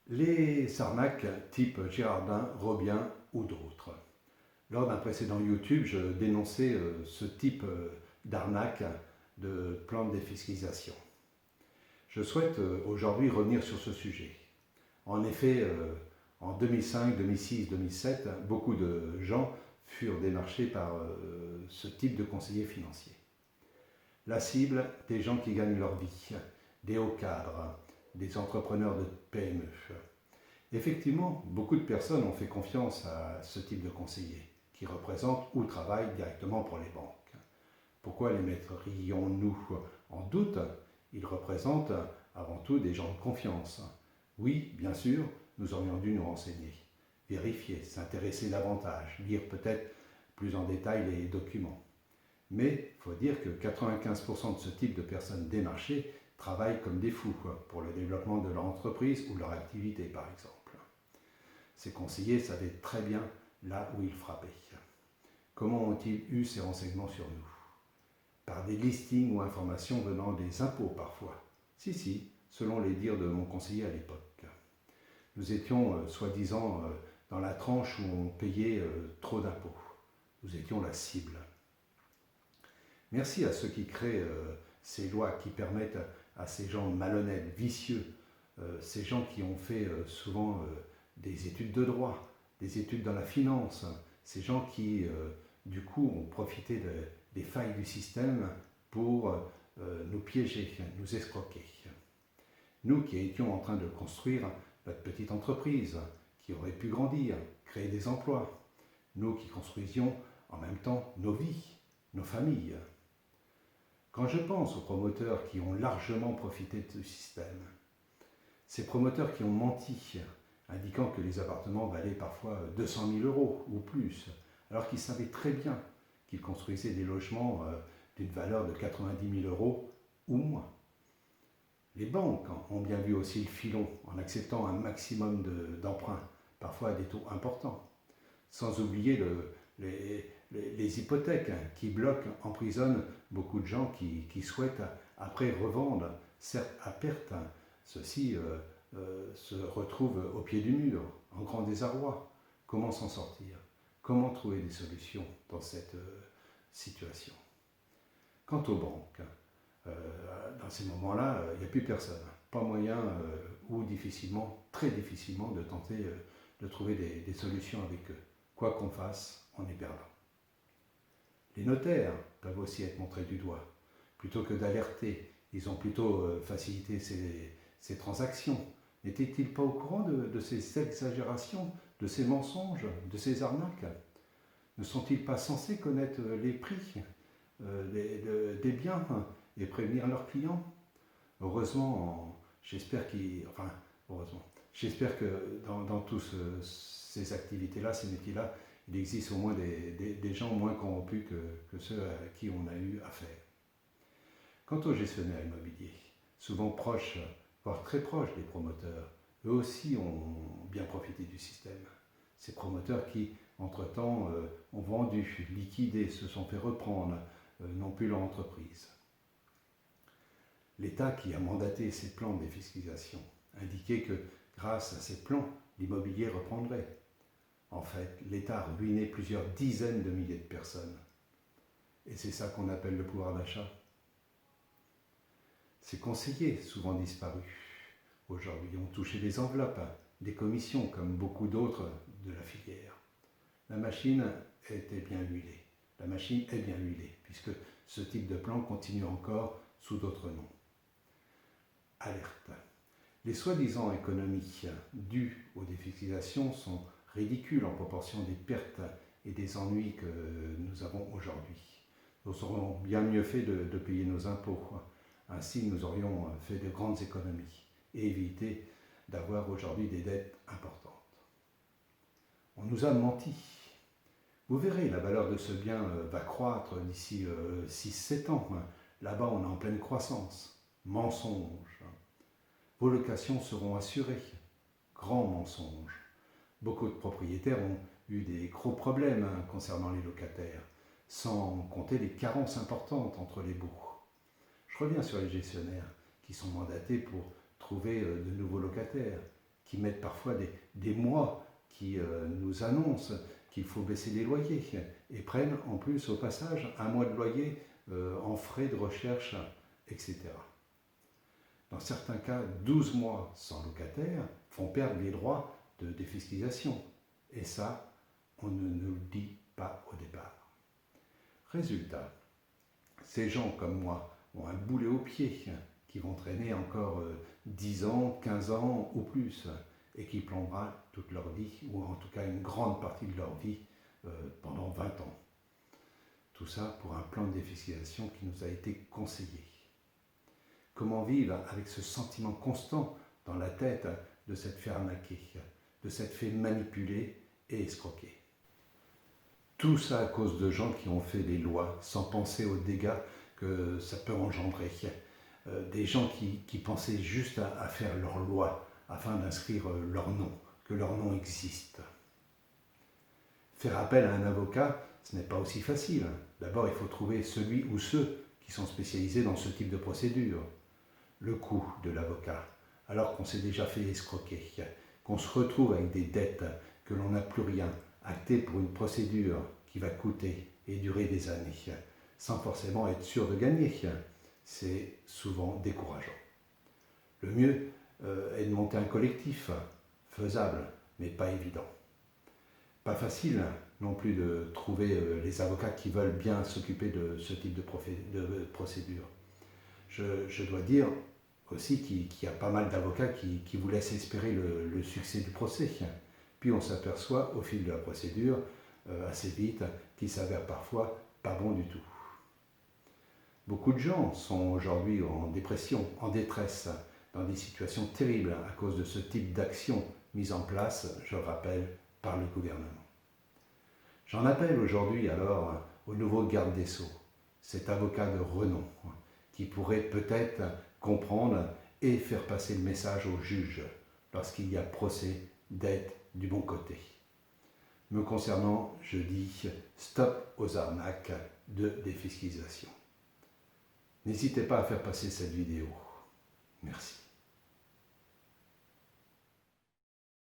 Les arnaques type Girardin, Robien ou d'autres. Lors d'un précédent YouTube, je dénonçais ce type d'arnaque de plan de défiscalisation. Je souhaite aujourd'hui revenir sur ce sujet. En effet, en 2005, 2006, 2007, beaucoup de gens furent démarchés par ce type de conseiller financier. La cible, des gens qui gagnent leur vie, des hauts cadres, des entrepreneurs de PME. Effectivement, beaucoup de personnes ont fait confiance à ce type de conseiller, qui représentent ou travaillent directement pour les banques. Pourquoi les mettrions-nous en doute? Ils représentent avant tout des gens de confiance. Oui, bien sûr, nous aurions dû nous renseigner, vérifier, s'intéresser davantage, lire peut-être plus en détail les documents. Mais il faut dire que 95% de ce type de personnes démarchées travaillent comme des fous pour le développement de leur entreprise ou de leur activité, par exemple. Ces conseillers savaient très bien là où ils frappaient. Comment ont-ils eu ces renseignements sur nous? Par des listings ou informations venant des impôts parfois. Si, selon les dires de mon conseiller à l'époque. Nous étions soi-disant dans la tranche où on payait trop d'impôts. Nous étions la cible. Merci à ceux qui créent ces lois qui permettent à ces gens malhonnêtes, vicieux, ces gens qui ont fait souvent des études de droit, des études dans la finance, ces gens qui, du coup, ont profité des failles du système pour nous piéger, nous escroquer. Nous qui étions en train de construire notre petite entreprise, qui aurait pu grandir, créer des emplois, nous qui construisions en même temps nos vies, nos familles. Quand je pense aux promoteurs qui ont largement profité de ce système, ces promoteurs qui ont menti, indiquant que les appartements valaient parfois 200 000 € ou plus, alors qu'ils savaient très bien qu'ils construisaient des logements d'une valeur de 90 000 € ou moins. Les banques ont bien vu aussi le filon en acceptant un maximum d'emprunts, parfois à des taux importants, sans oublier les hypothèques qui bloquent, emprisonnent beaucoup de gens qui souhaitent après revendre, certes à perte. Ceux-ci se retrouvent au pied du mur, en grand désarroi. Comment s'en sortir? Comment trouver des solutions dans cette situation? Quant aux banques, dans ces moments-là, il n'y a plus personne. Pas moyen ou difficilement, très difficilement, de tenter de trouver des solutions avec eux. Quoi qu'on fasse, on est perdant. Les notaires peuvent aussi être montrés du doigt. Plutôt que d'alerter, ils ont plutôt facilité ces transactions. N'étaient-ils pas au courant de ces exagérations, de ces mensonges, de ces arnaques? Ne sont-ils pas censés connaître les prix des biens et prévenir leurs clients? Heureusement, j'espère que dans toutes ces activités-là, ces métiers-là, il existe au moins des gens moins corrompus que ceux à qui on a eu affaire. Quant aux gestionnaires immobiliers, souvent proches, voire très proches des promoteurs, eux aussi ont bien profité du système. Ces promoteurs qui, entre-temps, ont vendu, liquidé, se sont fait reprendre, n'ont plus leur entreprise. L'État qui a mandaté ces plans de défiscalisation indiquait que, grâce à ces plans, l'immobilier reprendrait. En fait, l'État a ruiné plusieurs dizaines de milliers de personnes. Et c'est ça qu'on appelle le pouvoir d'achat. Ces conseillers, souvent disparus, aujourd'hui ont touché des enveloppes, des commissions, comme beaucoup d'autres de la filière. La machine était bien huilée. La machine est bien huilée, puisque ce type de plan continue encore sous d'autres noms. Alerte. Les soi-disant économies dues aux défiscalisations sont ridicules en proportion des pertes et des ennuis que nous avons aujourd'hui. Nous aurions bien mieux fait de payer nos impôts. Ainsi, nous aurions fait de grandes économies et évité d'avoir aujourd'hui des dettes importantes. On nous a menti. Vous verrez, la valeur de ce bien va croître d'ici 6-7 ans. Là-bas, on est en pleine croissance. Mensonge. Vos locations seront assurées. Grand mensonge. Beaucoup de propriétaires ont eu des gros problèmes concernant les locataires, sans compter les carences importantes entre les bouts. Je reviens sur les gestionnaires qui sont mandatés pour trouver de nouveaux locataires. qui mettent parfois des mois, qui nous annoncent qu'il faut baisser les loyers et prennent en plus au passage un mois de loyer en frais de recherche, etc. Dans certains cas, 12 mois sans locataire font perdre les droits de défiscalisation. Et ça, on ne nous le dit pas au départ. Résultat, ces gens comme moi ont un boulet au pied qui vont traîner encore 10 ans, 15 ans ou plus et qui plomberont toute leur vie, ou en tout cas une grande partie de leur vie pendant 20 ans. Tout ça pour un plan de défiscalisation qui nous a été conseillé. Comment vivre avec ce sentiment constant dans la tête de s'être fait arnaquer, de s'être fait manipuler et escroquer. Tout ça à cause de gens qui ont fait des lois sans penser aux dégâts que ça peut engendrer. Des gens qui pensaient juste à faire leur loi afin d'inscrire leur nom, que leur nom existe. Faire appel à un avocat, ce n'est pas aussi facile. D'abord, il faut trouver celui ou ceux qui sont spécialisés dans ce type de procédure. Le coût de l'avocat, alors qu'on s'est déjà fait escroquer, qu'on se retrouve avec des dettes, que l'on n'a plus rien, acté pour une procédure qui va coûter et durer des années, sans forcément être sûr de gagner. C'est souvent décourageant. Le mieux est de monter un collectif, faisable, mais pas évident. Pas facile non plus de trouver les avocats qui veulent bien s'occuper de ce type de procédure. Je dois dire aussi qu'il y a pas mal d'avocats qui vous laissent espérer le succès du procès. Puis on s'aperçoit au fil de la procédure, assez vite, qu'il s'avère parfois pas bon du tout. Beaucoup de gens sont aujourd'hui en dépression, en détresse, dans des situations terribles à cause de ce type d'action mise en place, je rappelle, par le gouvernement. J'en appelle aujourd'hui alors au nouveau garde des Sceaux, cet avocat de renom, qui pourrait peut-être comprendre et faire passer le message au juge lorsqu'il y a procès d'être du bon côté. Me concernant, je dis stop aux arnaques de défiscalisation. N'hésitez pas à faire passer cette vidéo. Merci.